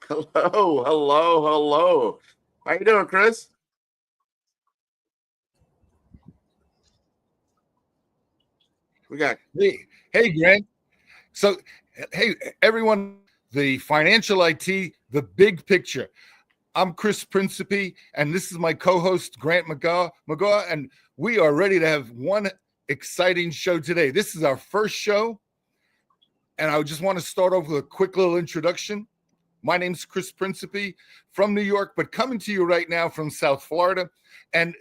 Hello, hello, hello. How you doing, Chris? We got Hey, Grant. So, hey, everyone, the financial IT, the big picture. I'm Chris Principe, and this is my co-host Grant McGaugh, and we are ready to have one exciting show today. This is our first show, and I just want to start off with a quick little introduction. My name's Chris Principe from New York, but coming to you right now from South Florida, and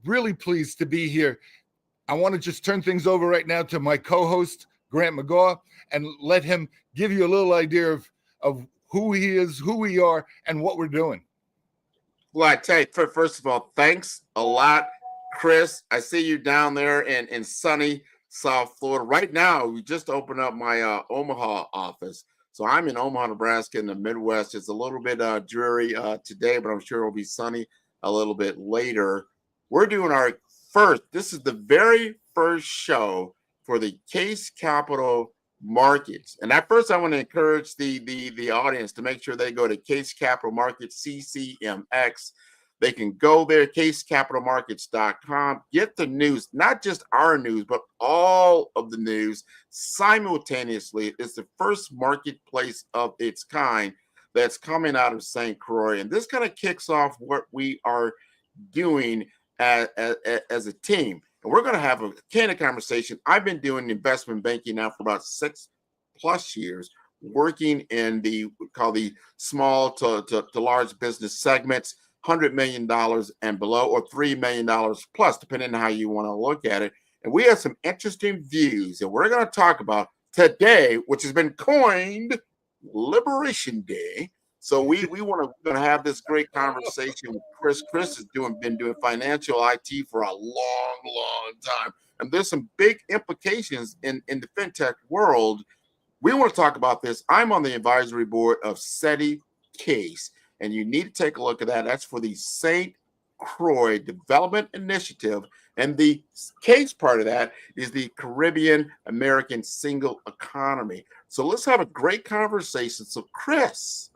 really pleased to be here. I want to just turn things over right now to my co-host, Grant McGaugh, and let him give you a little idea of who he is, who we are, and what we're doing. well, I tell you, first of all, thanks a lot, Chris. I see you down there in sunny South Florida. Right now, we just opened up my Omaha office. So I'm in Omaha, Nebraska in the Midwest. It's a little bit dreary today, but I'm sure it'll be sunny a little bit later. We're doing our this is the very first show for the Case Capital Markets. And at first, I want to encourage the audience to make sure they go to Case Capital Markets, CCMX. They can go there, casecapitalmarkets.com, get the news, not just our news, but all of the news simultaneously. It's the first marketplace of its kind that's coming out of St. Croix. And this kind of kicks off what we are doing as a team. And we're going to have a candid conversation. I've been doing investment banking now for about 6+ years, working in the small to large business segments, $100 million and below, or $3 million plus, depending on how you want to look at it. And we have some interesting views that we're going to talk about today, which has been coined Liberation Day. So we're going to have this great conversation with Chris. Chris has been doing financial IT for a long time, and there's some big implications in the fintech world. We want to talk about this. I'm on the advisory board of SETI Case, and you need to take a look at that. That's for the St. Croix Development Initiative, and the case part of that is the Caribbean American Single Economy. So let's have a great conversation. So Chris,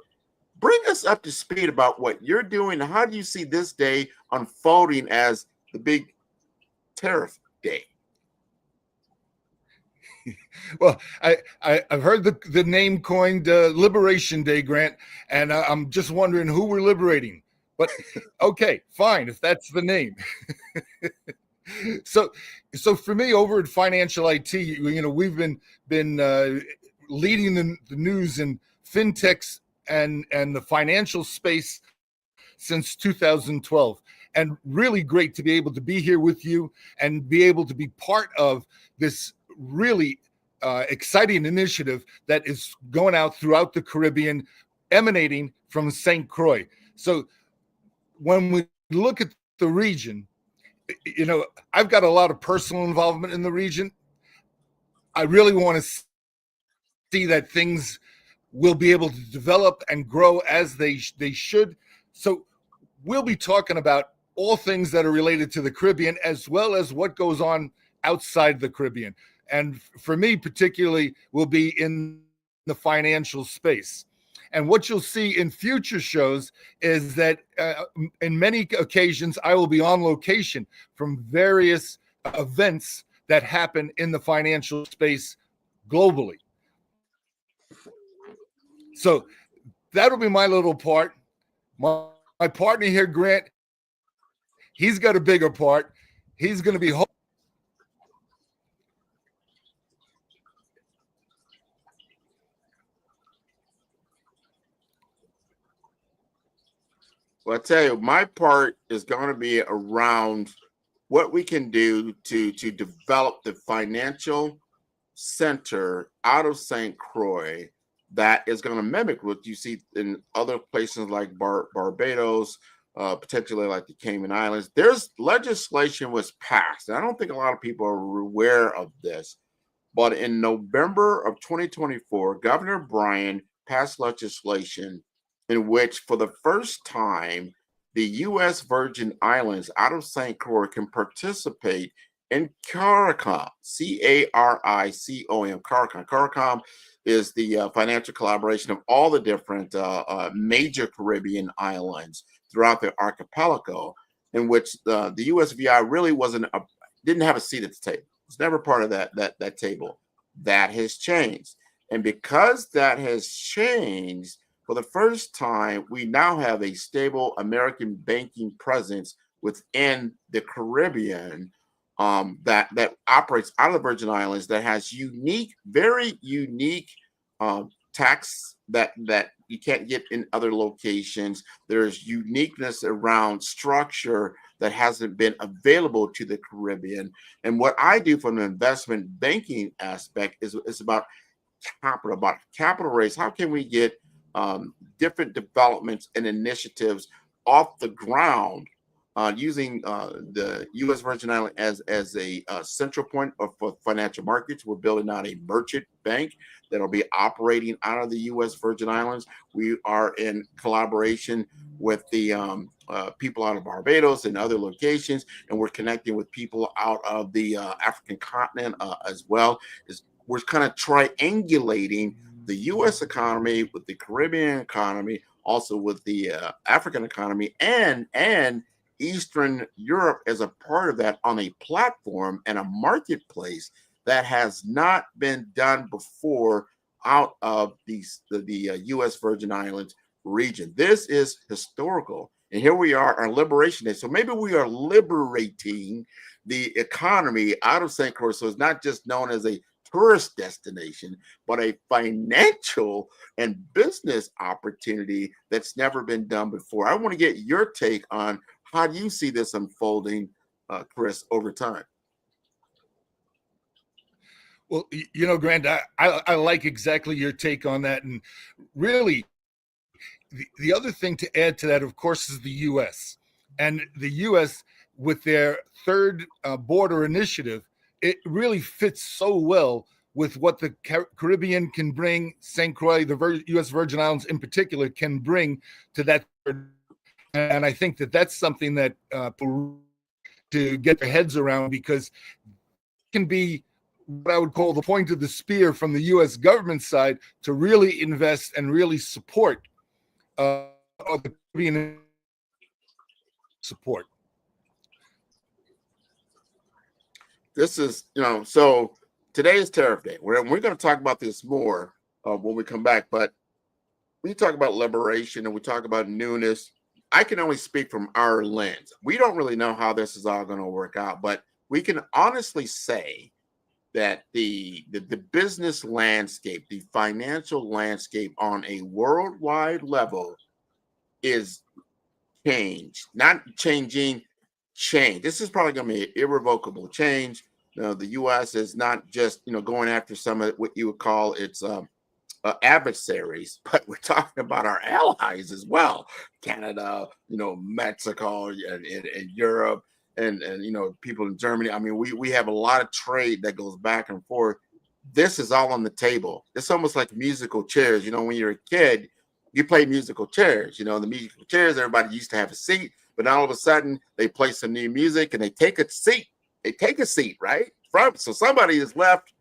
bring us up to speed about what you're doing. How do you see this day unfolding as the big tariff day? Well, I've heard the name coined Liberation Day, Grant, and I'm just wondering who we're liberating. But okay, fine, if that's the name. So for me, over at Financial IT, we've been leading the news in fintechs and the financial space since 2012, and really great to be able to be here with you and be able to be part of this really exciting initiative that is going out throughout the Caribbean, emanating from St. Croix. So when we look at the region, I've got a lot of personal involvement in the region. I really want to see that things will be able to develop and grow as they should. So we'll be talking about all things that are related to the Caribbean, as well as what goes on outside the Caribbean. And for me, particularly, will be in the financial space. And what you'll see in future shows is that in many occasions, I will be on location from various events that happen in the financial space globally. So that'll be my little part. My partner here, Grant, he's got a bigger part. He's going to be Well, I tell you, my part is going to be around what we can do to develop the financial center out of St. Croix that is going to mimic what you see in other places like Barbados, potentially like the Cayman Islands. There's legislation was passed. And I don't think a lot of people are aware of this, but in November of 2024, Governor Bryan passed legislation in which, for the first time, the U.S. Virgin Islands out of St. Croix can participate and CARICOM, CARICOM, CARICOM. CARICOM is the financial collaboration of all the different major Caribbean islands throughout the archipelago, in which the USVI really didn't have a seat at the table. It's never part of that table. That has changed, and because that has changed, for the first time, we now have a stable American banking presence within the Caribbean, that operates out of the Virgin Islands, that has very unique tax that you can't get in other locations. There's uniqueness around structure that hasn't been available to the Caribbean. And what I do from an investment banking aspect is about capital raise. How can we get different developments and initiatives off the ground, using the U.S. Virgin Islands as a central point for financial markets? We're building out a merchant bank that'll be operating out of the U.S. Virgin Islands. We are in collaboration with the people out of Barbados and other locations, and we're connecting with people out of the African continent as well. We're kind of triangulating the U.S. economy with the Caribbean economy, also with the African economy, and Eastern Europe as a part of that, on a platform and a marketplace that has not been done before out of the U.S. Virgin Islands region. This is historical. And here we are on Liberation Day. So maybe we are liberating the economy out of St. Croix. So it's not just known as a tourist destination, but a financial and business opportunity that's never been done before. I want to get your take on how do you see this unfolding, Chris, over time? Well, Grant, I like exactly your take on that. And really, the other thing to add to that, of course, is the U.S. And the U.S., with their third border initiative, it really fits so well with what the Caribbean can bring, St. Croix, the U.S. Virgin Islands in particular, can bring to that. And I think that that's something that to get their heads around, because it can be what I would call the point of the spear from the U.S. government side to really invest and really support the Caribbean support. This is, so today is Tariff Day. We're going to talk about this more when we come back. But we talk about liberation and we talk about newness. I can only speak from our lens. We don't really know how this is all going to work out, but we can honestly say that the business landscape, the financial landscape on a worldwide level is changed, not changing, change. This is probably going to be an irrevocable change. The U.S. is not just going after some of what you would call its adversaries, but we're talking about our allies as well: Canada, Mexico, and Europe, and people in Germany. I mean, we have a lot of trade that goes back and forth. This is all on the table. It's almost like musical chairs. When you're a kid, you play musical chairs. The musical chairs, everybody used to have a seat. But all of a sudden, they play some new music and they take a seat. They take a seat, right? So somebody is left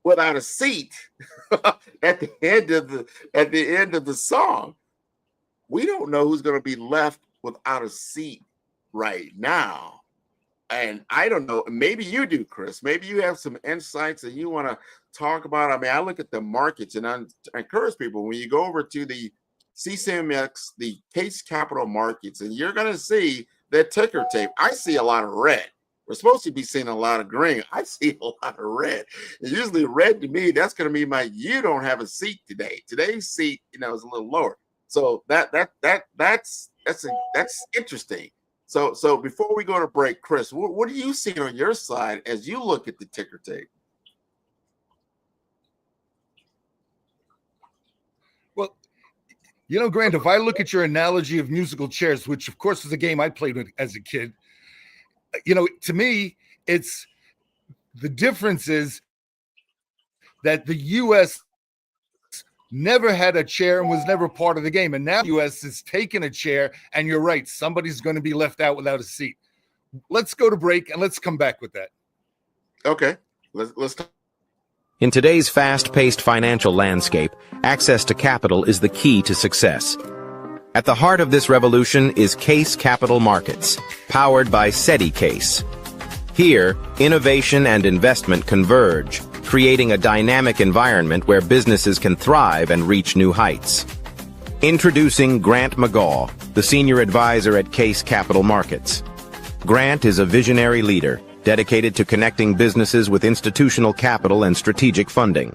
without a seat at the end of the song. We don't know who's going to be left without a seat right now. And I don't know. Maybe you do, Chris. Maybe you have some insights that you want to talk about. I mean, I look at the markets and I encourage people, when you go over to the CCMX, the Case Capital Markets, and you're going to see that ticker tape. I see a lot of red. We're supposed to be seeing a lot of green. I see a lot of red. And usually red to me, that's going to be you don't have a seat today. Today's seat, is a little lower. So that's interesting. So before we go to break, Chris, what do you see on your side as you look at the ticker tape? Well, Grant, if I look at your analogy of musical chairs, which of course is a game I played with as a kid, to me, it's the difference is that the U.S. never had a chair and was never part of the game. And now the U.S. is taking a chair, and you're right, somebody's going to be left out without a seat. Let's go to break and let's come back with that. Okay, let's talk. In today's fast-paced financial landscape, access to capital is the key to success. At the heart of this revolution is Case Capital Markets, powered by SETI Case. Here, innovation and investment converge, creating a dynamic environment where businesses can thrive and reach new heights. Introducing Grant McGaugh, the senior advisor at Case Capital Markets. Grant is a visionary leader, dedicated to connecting businesses with institutional capital and strategic funding.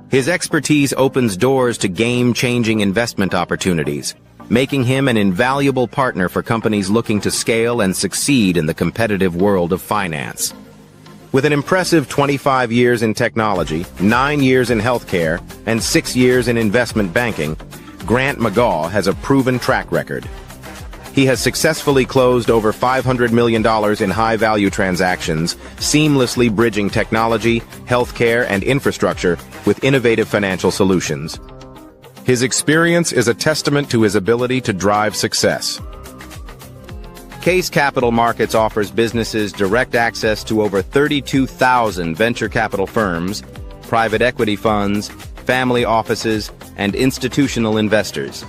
His expertise opens doors to game-changing investment opportunities, making him an invaluable partner for companies looking to scale and succeed in the competitive world of finance. With an impressive 25 years in technology, 9 years in healthcare, and 6 years in investment banking, Grant McGaugh has a proven track record. He has successfully closed over $500 million in high-value transactions, seamlessly bridging technology, healthcare, and infrastructure with innovative financial solutions. His experience is a testament to his ability to drive success. Case Capital Markets offers businesses direct access to over 32,000 venture capital firms, private equity funds, family offices, and institutional investors.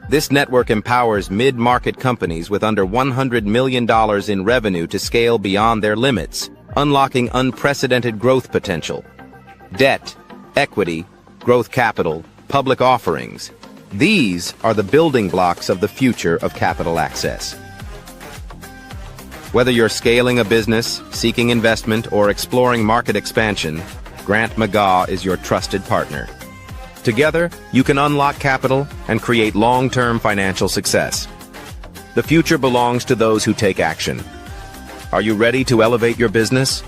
This network empowers mid-market companies with under $100 million in revenue to scale beyond their limits, unlocking unprecedented growth potential. Debt, equity, growth capital, public offerings. These are the building blocks of the future of capital access. Whether you're scaling a business, seeking investment, or exploring market expansion, Grant McGaugh is your trusted partner. Together, you can unlock capital and create long-term financial success. The future belongs to those who take action. Are you ready to elevate your business?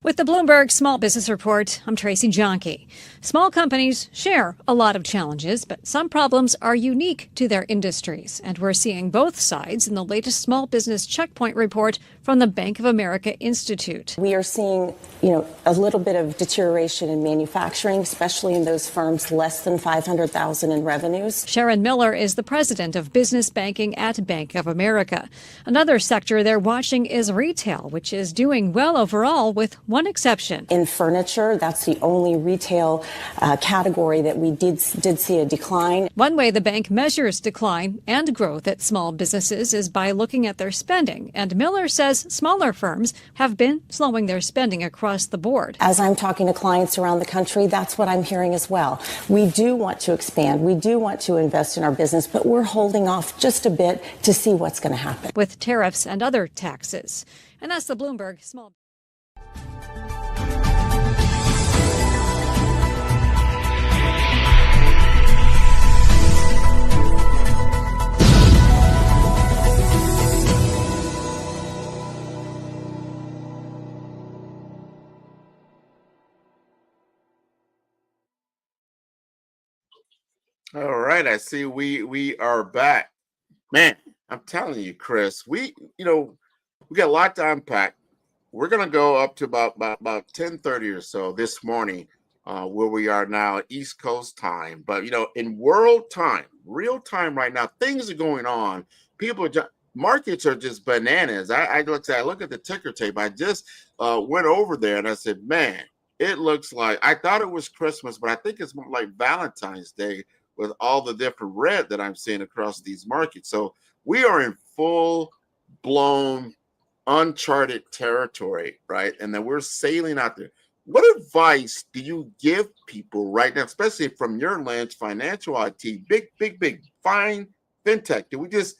With the Bloomberg Small Business Report, I'm Tracy Jonke. Small companies share a lot of challenges, but some problems are unique to their industries. And we're seeing both sides in the latest Small Business Checkpoint report from the Bank of America Institute. We are seeing, a little bit of deterioration in manufacturing, especially in those firms less than $500,000 in revenues. Sharon Miller is the president of business banking at Bank of America. Another sector they're watching is retail, which is doing well overall with one exception. In furniture, that's the only retail category that we did see a decline. One way the bank measures decline and growth at small businesses is by looking at their spending. And Miller says smaller firms have been slowing their spending across the board. As I'm talking to clients around the country, that's what I'm hearing as well. We do want to expand. We do want to invest in our business, but we're holding off just a bit to see what's going to happen. With tariffs and other taxes. And that's the Bloomberg Small. All right, I see we are back. Man, I'm telling you, Chris, we got a lot to unpack. We're gonna go up to about 10:30 or so this morning, where we are now, East Coast time. But in world time, real time right now, things are going on. Markets are just bananas. I look at the ticker tape. I just went over there and I said, man, it looks like, I thought it was Christmas, but I think it's more like Valentine's Day with all the different red that I'm seeing across these markets. So we are in full blown uncharted territory, right? And then we're sailing out there. What advice do you give people right now, especially from your lens, financial IT, big, fine fintech? Do we just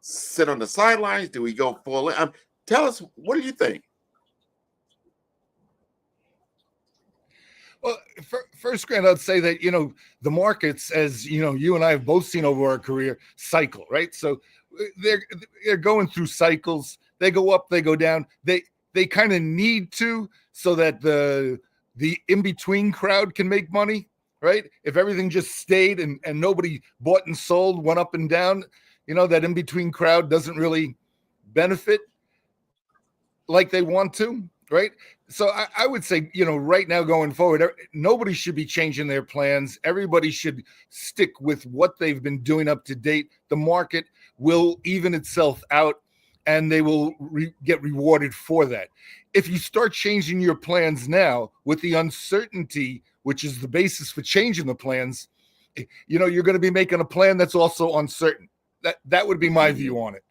sit on the sidelines? Do we go full in? Tell us, what do you think? Well, first, Grant, I'd say that, the markets, as you and I have both seen over our career, cycle, right? So they're going through cycles. They go up, they go down. They kind of need to, so that the in-between crowd can make money, right? If everything just stayed and nobody bought and sold, went up and down, that in-between crowd doesn't really benefit like they want to, right? So I would say, right now going forward, nobody should be changing their plans. Everybody should stick with what they've been doing up to date. The market will even itself out. and they will get rewarded for that. If you start changing your plans now with the uncertainty, which is the basis for changing the plans, you're going to be making a plan that's also uncertain. That would be my view on it.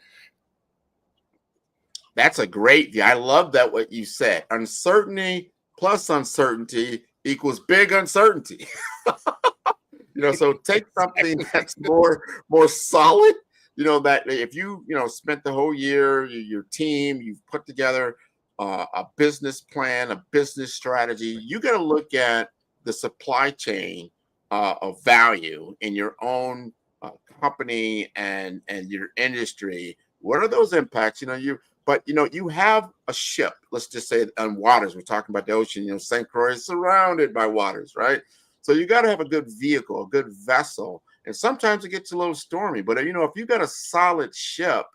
That's a great view. I love that what you said. Uncertainty plus uncertainty equals big uncertainty. So take something that's more solid. That if you spent the whole year, your team, you've put together a business plan, a business strategy. You got to look at the supply chain of value in your own company and your industry. What are those impacts? You have a ship, let's just say on waters. We're talking about the ocean. St. Croix is surrounded by waters, right? So you got to have a good vehicle, a good vessel. And sometimes it gets a little stormy, but if you got a solid ship,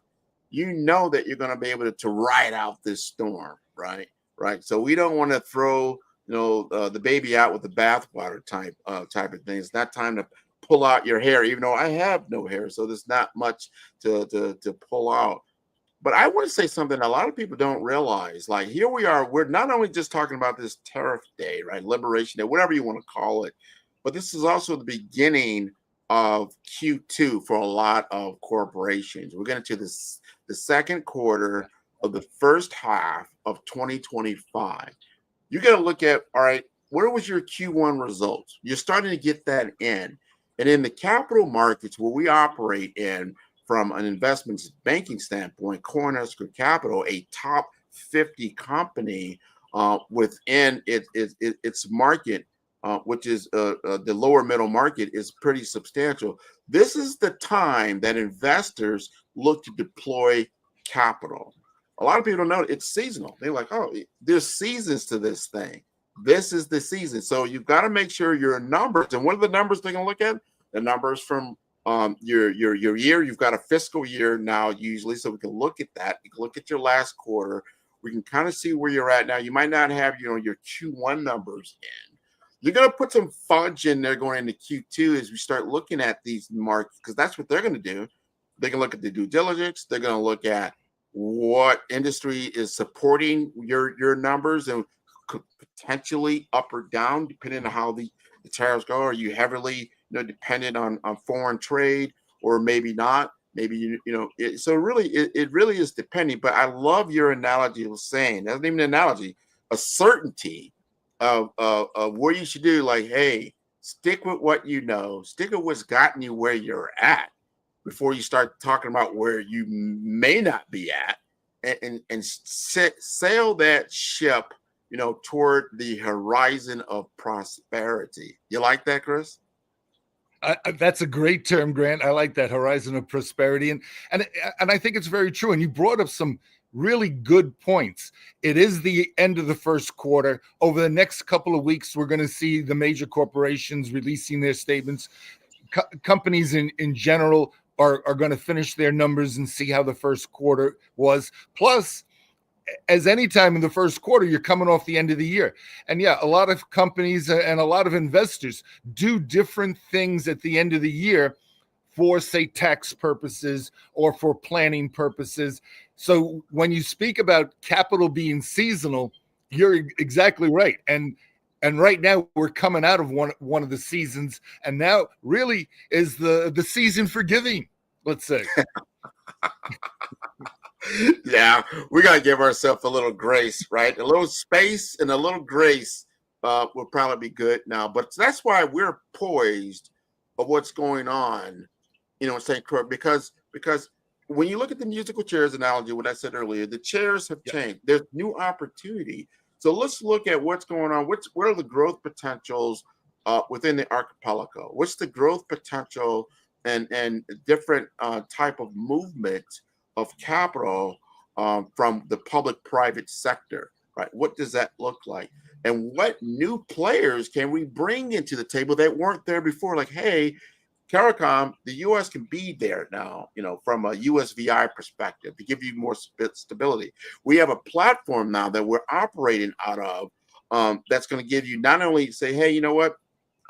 you know that you're going to be able to ride out this storm, right? Right. So we don't want to throw, the baby out with the bathwater type of thing. It's not time to pull out your hair, even though I have no hair, so there's not much to pull out. But I want to say something a lot of people don't realize. Like, here we are. We're not only just talking about this tariff day, right? Liberation Day, whatever you want to call it. But this is also the beginning of Q2 for a lot of corporations. We're getting to the second quarter of the first half of 2025. You got to look at, all right, where was your Q1 results? You're starting to get that in. And in the capital markets where we operate in, from an investments banking standpoint, Cornerstone Capital, a top 50 company within its market, which is the lower middle market, is pretty substantial. This is the time that investors look to deploy capital. A lot of people don't know it's seasonal. They're like, oh, there's seasons to this thing. This is the season. So you've got to make sure your numbers, and what are the numbers they're going to look at? The numbers from your year. You've got a fiscal year now usually, so we can look at that. We can look at your last quarter. We can kind of see where you're at now. You might not have your Q1 numbers in. You're going to put some fudge in there going into Q2 as we start looking at these markets, because that's what they're going to do. They can look at the due diligence. They're going to look at what industry is supporting your numbers and could potentially up or down depending on how the tariffs go. Are you heavily dependent on foreign trade, or maybe not? Maybe so really it really is depending. But I love your analogy of saying, that's not even an analogy, a certainty of what you should do. Like, hey, stick with what you know, stick with what's gotten you where you're at before you start talking about where you may not be at, and sail that ship toward the horizon of prosperity. You like that, Chris? That's a great term, Grant. I like that, horizon of prosperity, and I think it's very true. And you brought up some really good points. It is the end of the first quarter. Over the next couple of weeks, we're going to see the major corporations releasing their statements. Companies in general are going to finish their numbers and see how the first quarter was. Plus, as any time in the first quarter, you're coming off the end of the year. And yeah, a lot of companies and a lot of investors do different things at the end of the year for, say, tax purposes or for planning purposes. So when you speak about capital being seasonal, you're exactly right. And right now we're coming out of one of the seasons, and now really is the season for giving, let's say. Yeah, we got to give ourselves a little grace, right? A little space and a little grace will probably be good now. But that's why we're poised of what's going on, in St. Croix, because when you look at the musical chairs analogy, what I said earlier, the chairs have changed. There's new opportunity. So let's look at what's going on. What are the growth potentials within the archipelago? What's the growth potential and different type of movement of capital from the public-private sector, right? What does that look like? And what new players can we bring into the table that weren't there before? Like, hey, CARICOM, the U.S. can be there now, from a USVI perspective to give you more stability. We have a platform now that we're operating out of that's going to give you not only say, hey, you know what?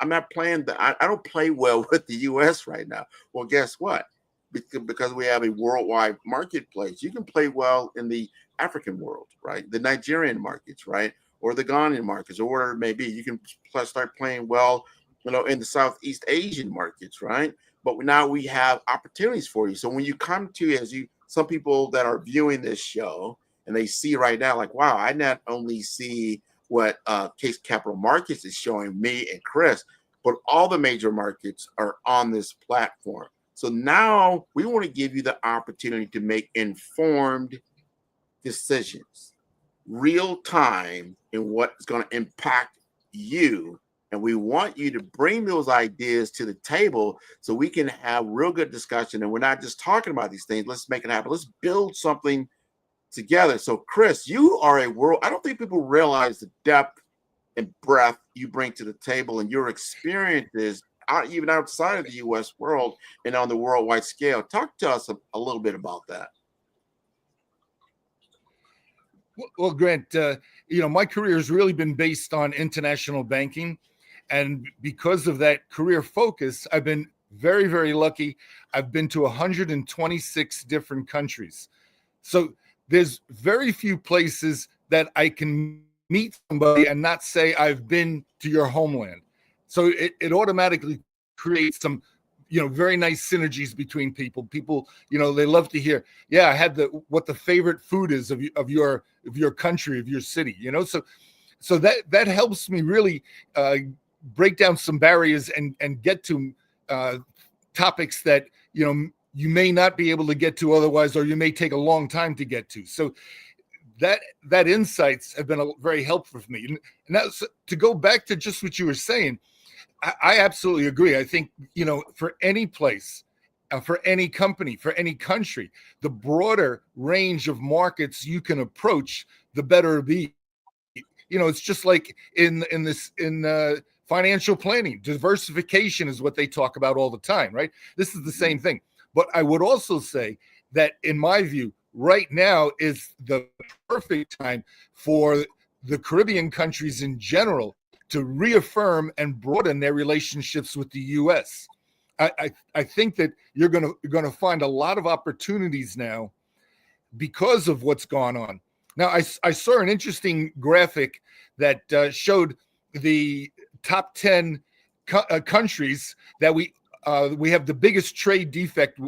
I'm not playing I don't play well with the U.S. right now. Well, guess what? because we have a worldwide marketplace. You can play well in the African world, right? The Nigerian markets, right? Or the Ghanaian markets, or whatever it may be. You can start playing well, in the Southeast Asian markets, right? But now we have opportunities for you. So when you come to, some people that are viewing this show and they see right now, like, wow, I not only see what Case Capital Markets is showing me and Chris, but all the major markets are on this platform. So now we want to give you the opportunity to make informed decisions, real time, in what is going to impact you. And we want you to bring those ideas to the table so we can have real good discussion. And we're not just talking about these things. Let's make it happen. Let's build something together. So, Chris, you are I don't think people realize the depth and breadth you bring to the table and your experiences even outside of the U.S. world and on the worldwide scale. Talk to us a little bit about that. Well, Grant, my career has really been based on international banking. And because of that career focus, I've been very, very lucky. I've been to 126 different countries. So there's very few places that I can meet somebody and not say I've been to your homeland. So it automatically creates some, very nice synergies between people. People, they love to hear, yeah, I had what the favorite food is of your country, of your city, So that helps me really break down some barriers and get to topics that, you may not be able to get to otherwise, or you may take a long time to get to. So that insights have been very helpful for me. And now, to go back to just what you were saying, I absolutely agree. I think, for any place, for any company, for any country, the broader range of markets you can approach, the better it be. It's just like in financial planning, diversification is what they talk about all the time, right? This is the same thing. But I would also say that, in my view, right now is the perfect time for the Caribbean countries in general to reaffirm and broaden their relationships with the U.S. I think that you're going to find a lot of opportunities now because of what's gone on. Now, I saw an interesting graphic that showed the top 10 countries that we have the biggest trade defect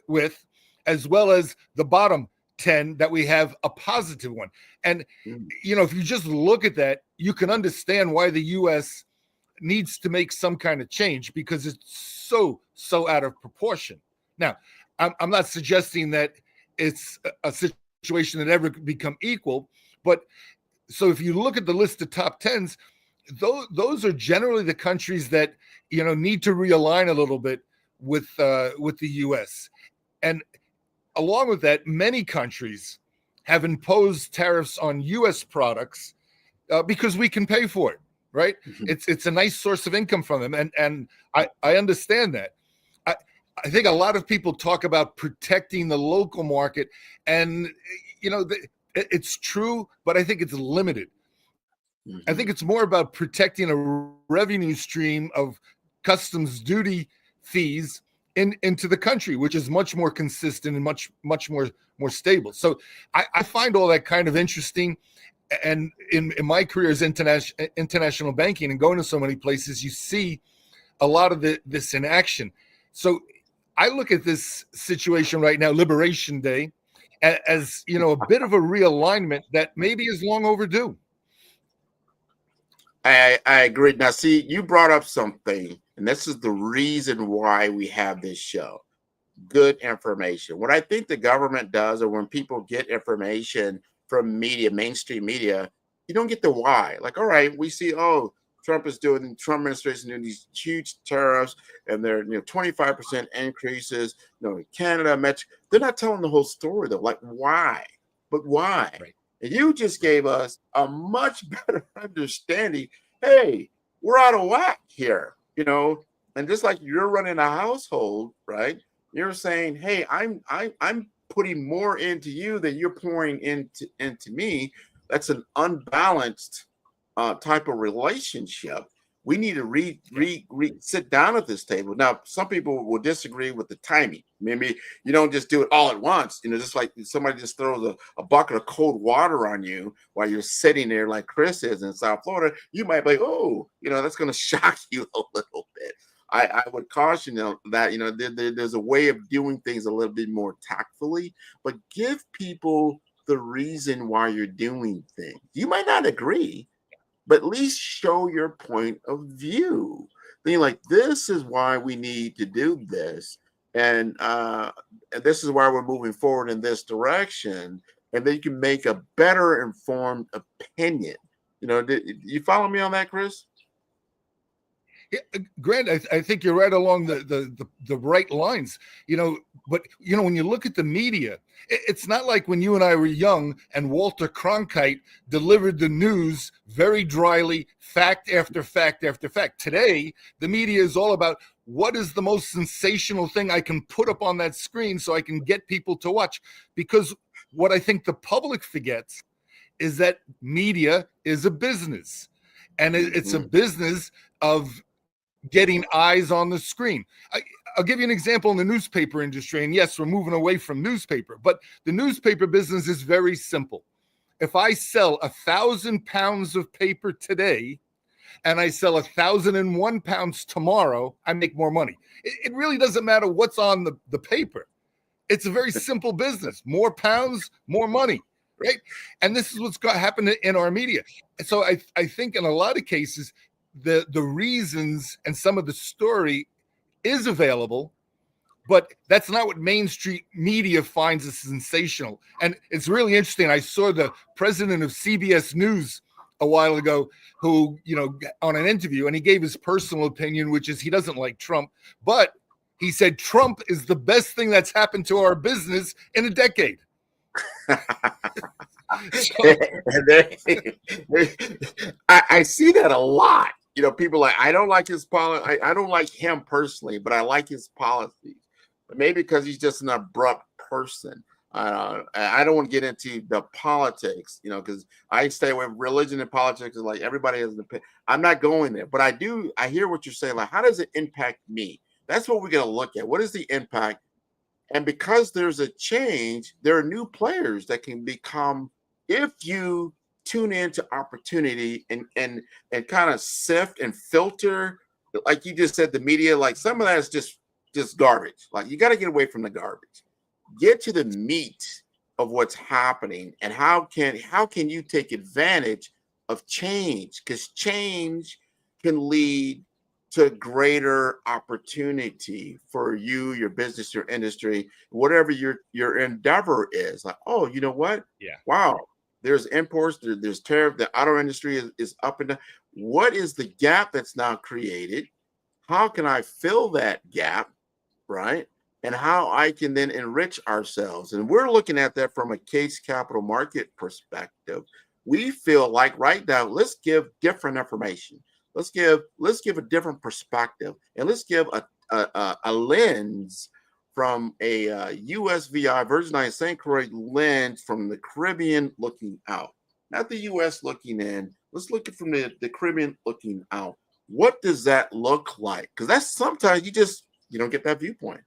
with, as well as the bottom 10 that we have a positive one. And, if you just look at that, you can understand why the U.S. needs to make some kind of change, because it's so out of proportion. Now, I'm not suggesting that it's a situation that ever become equal, but so if you look at the list of top 10s, those are generally the countries that, need to realign a little bit with the U.S. And along with that, many countries have imposed tariffs on U.S. products because we can pay for it, right? Mm-hmm. It's a nice source of income from them, and I understand that. I think a lot of people talk about protecting the local market, and it's true, but I think it's limited. Mm-hmm. I think it's more about protecting a revenue stream of customs duty fees into the country, which is much more consistent and much more stable. So I find all that kind of interesting. And in my career as international banking and going to so many places, you see a lot of this in action. So I look at this situation right now, Liberation Day, as a bit of a realignment that maybe is long overdue. I agree. Now, see, you brought up something, and this is the reason why we have this show. Good information. What I think the government does, or when people get information from media, mainstream media, you don't get the why. Like, all right, we see, Trump administration doing these huge tariffs, and they're 25% increases. Canada, Mexico. They're not telling the whole story though. Like, why? But why? Right. And you just gave us a much better understanding. Hey, we're out of whack here, and just like you're running a household, right? You're saying, hey, I'm putting more into you than you're pouring into me. That's an unbalanced type of relationship. We need to sit down at this table. Now, some people will disagree with the timing. Maybe you don't just do it all at once. Just like somebody just throws a bucket of cold water on you while you're sitting there like Chris is in South Florida. You might be like, oh, that's going to shock you a little bit. I would caution that, there's a way of doing things a little bit more tactfully, but give people the reason why you're doing things. You might not agree, but at least show your point of view. Being like, this is why we need to do this. And this is why we're moving forward in this direction. And then you can make a better informed opinion. You follow me on that, Chris? Yeah, Grant, I think you're right along the right lines, but when you look at the media, it's not like when you and I were young and Walter Cronkite delivered the news very dryly, fact after fact after fact. Today, the media is all about what is the most sensational thing I can put up on that screen so I can get people to watch. Because what I think the public forgets is that media is a business, and it's a business of getting eyes on the screen. I'll give you an example in the newspaper industry. And yes, we're moving away from newspaper, but the newspaper business is very simple. If I sell 1,000 pounds of paper today and I sell 1,001 pounds tomorrow, I make more money. It really doesn't matter what's on the paper. It's a very simple business. More pounds, more money, right? And this is what's going to happen in our media. So I think in a lot of cases, the reasons and some of the story is available, but that's not what mainstream media finds as sensational. And it's really interesting. I saw the president of CBS News a while ago who, on an interview, and he gave his personal opinion, which is he doesn't like Trump, but he said Trump is the best thing that's happened to our business in a decade. I see that a lot. People like, I don't like his policy. I don't like him personally, but I like his policies. But maybe because he's just an abrupt person. I don't want to get into the politics, because I stay away from religion and politics. Is like everybody has an opinion. I'm not going there, but I hear what you're saying. Like, how does it impact me? That's what we're going to look at. What is the impact? And because there's a change, there are new players that can become, if you tune into opportunity and kind of sift and filter, like you just said, the media, like some of that is just garbage. Like, you got to get away from the garbage, get to the meat of what's happening, and how can you take advantage of change, because change can lead to greater opportunity for you, your business, your industry, whatever your endeavor is. Like, oh, you know what? Yeah. Wow. There's imports, there's tariff, the auto industry is up and down. What is the gap that's now created? How can I fill that gap, right? And how I can then enrich ourselves. And we're looking at that from a Case Capital Market perspective. We feel like right now, let's give different information. Let's give a different perspective, and let's give a lens from a USVI, Virgin Islands St. Croix lens from the Caribbean looking out, not the U.S. looking in. Let's look at from the Caribbean looking out. What does that look like? Because that's sometimes you don't get that viewpoint.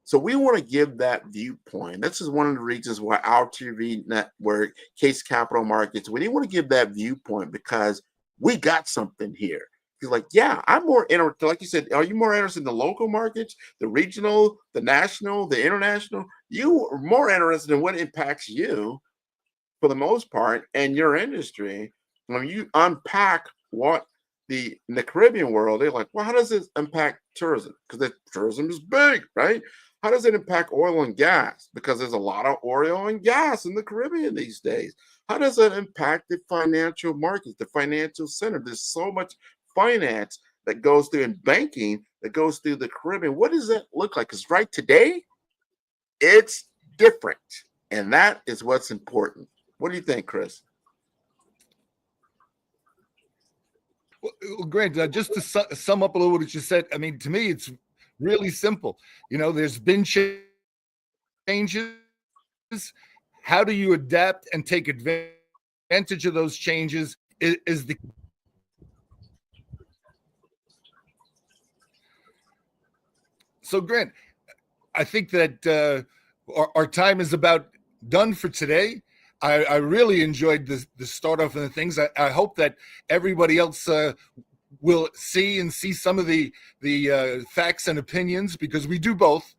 So we want to give that viewpoint. This is one of the reasons why our TV network, Case Capital Markets, we want to give that viewpoint, because we got something here. You're like, yeah, I'm more interested. Like you said, are you more interested in the local markets, the regional, the national, the international? You are more interested in what impacts you for the most part and your industry. When you unpack what in the Caribbean world, they're like, well, how does this impact tourism? Because tourism is big, right? How does it impact oil and gas? Because there's a lot of oil and gas in the Caribbean these days. How does that impact the financial markets, the financial center? There's so much finance that goes through, and banking that goes through the Caribbean. What does that look like? Because right today, it's different. And that is what's important. What do you think, Chris? Well, Grant, just to sum up a little what you said, I mean, to me, it's really simple. There's been changes. How do you adapt and take advantage of those changes is the So Grant, I think that our time is about done for today. I really enjoyed the start off and the things. I hope that everybody else will see some of the facts and opinions, because we do both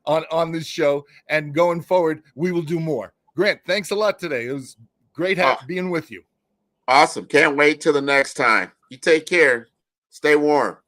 on this show. And going forward, we will do more. Grant, thanks a lot today. It was great being with you. Awesome. Can't wait till the next time. You take care. Stay warm.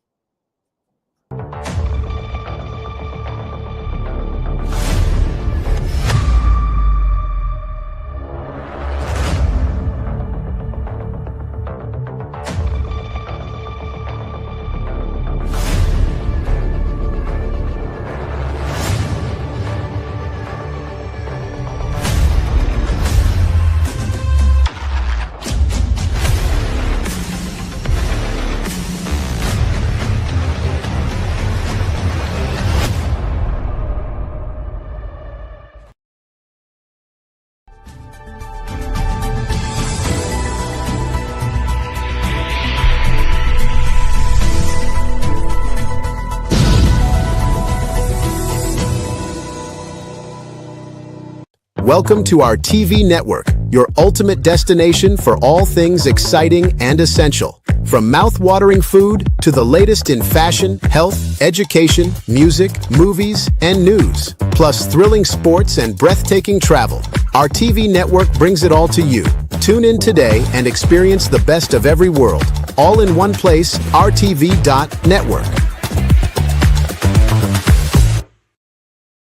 Welcome to our TV network, your ultimate destination for all things exciting and essential. From mouth-watering food to the latest in fashion, health, education, music, movies, and news, plus thrilling sports and breathtaking travel. Our TV network brings it all to you. Tune in today and experience the best of every world. All in one place, rtv.network.